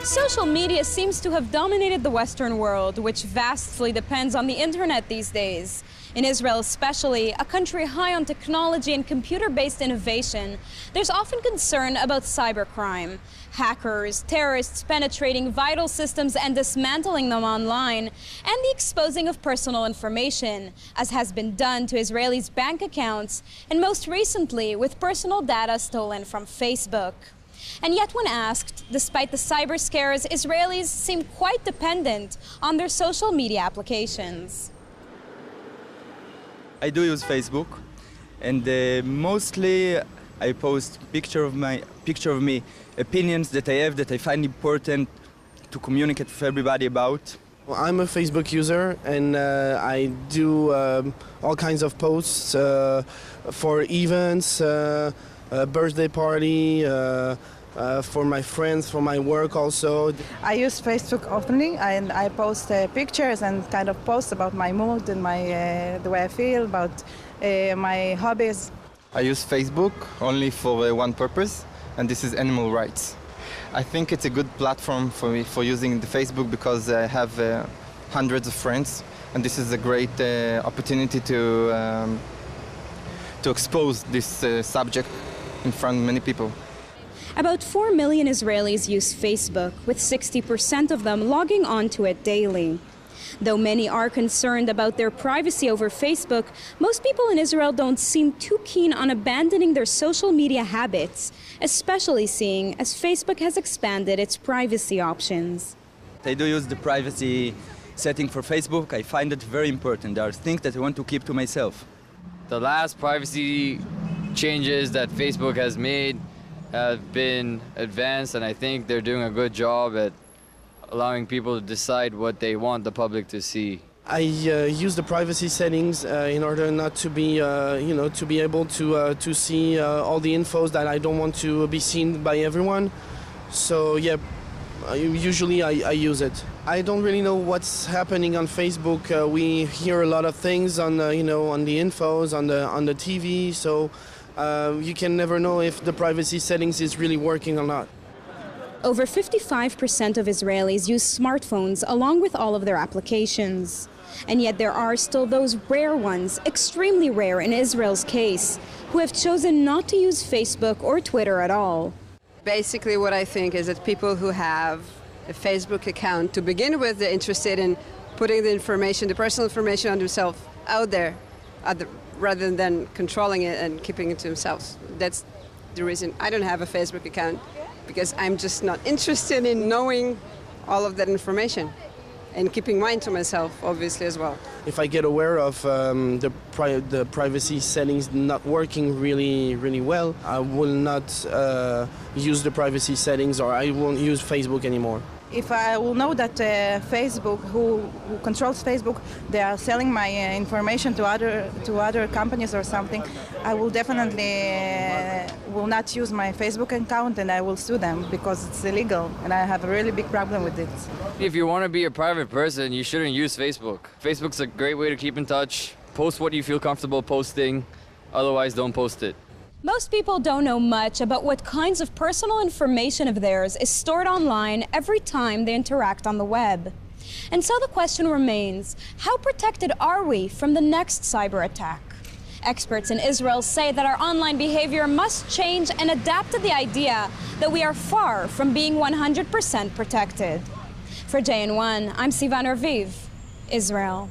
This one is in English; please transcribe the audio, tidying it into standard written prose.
Social media seems to have dominated the Western world, which vastly depends on the internet these days. In Israel especially, a country high on technology and computer-based innovation, there's often concern about cybercrime. Hackers, terrorists penetrating vital systems and dismantling them online, and the exposing of personal information, as has been done to Israelis' bank accounts, and most recently with personal data stolen from Facebook. And yet when asked, despite the cyber scares, Israelis seem quite dependent on their social media applications. I do use Facebook, and mostly I post picture of me, opinions that I have that I find important to communicate with everybody about. Well, I'm a Facebook user, and I do all kinds of posts for events, birthday party, for my friends, for my work also. I use Facebook often, and I post pictures and kind of post about my mood and the way I feel, about my hobbies. I use Facebook only for one purpose, and this is animal rights. I think it's a good platform for me for using the Facebook because I have hundreds of friends, and this is a great opportunity to expose this subject in front of many people. About 4 million Israelis use Facebook, with 60% of them logging onto it daily. Though many are concerned about their privacy over Facebook, most people in Israel don't seem too keen on abandoning their social media habits, especially seeing as Facebook has expanded its privacy options. I do use the privacy setting for Facebook. I find it very important. There are things that I want to keep to myself. The last privacy changes that Facebook has made have been advanced, and I think they're doing a good job at allowing people to decide what they want the public to see. I use the privacy settings in order not to be, to be able to see all the infos that I don't want to be seen by everyone. So yeah, usually I use it. I don't really know what's happening on Facebook. We hear a lot of things on, on the infos, on the TV. So you can never know if the privacy settings is really working or not. Over 55% of Israelis use smartphones along with all of their applications. And yet there are still those rare ones, extremely rare in Israel's case, who have chosen not to use Facebook or Twitter at all. Basically what I think is that people who have a Facebook account to begin with, they're interested in putting the information, the personal information on themselves out there, rather than controlling it and keeping it to themselves. That's the reason I don't have a Facebook account, because I'm just not interested in knowing all of that information and keeping mine to myself, obviously, as well. If I get aware of the privacy settings not working really well, I will not use the privacy settings, or I won't use Facebook anymore. If I will know that Facebook, who controls Facebook, they are selling my information to other companies or something, I will definitely will not use my Facebook account, and I will sue them because it's illegal, and I have a really big problem with it. If you want to be a private person, you shouldn't use Facebook. Facebook's a great way to keep in touch. Post what you feel comfortable posting, otherwise don't post it. Most people don't know much about what kinds of personal information of theirs is stored online every time they interact on the web. And so the question remains, how protected are we from the next cyber attack? Experts in Israel say that our online behavior must change and adapt to the idea that we are far from being 100% protected. For JN1, I'm Sivan Arviv, Israel.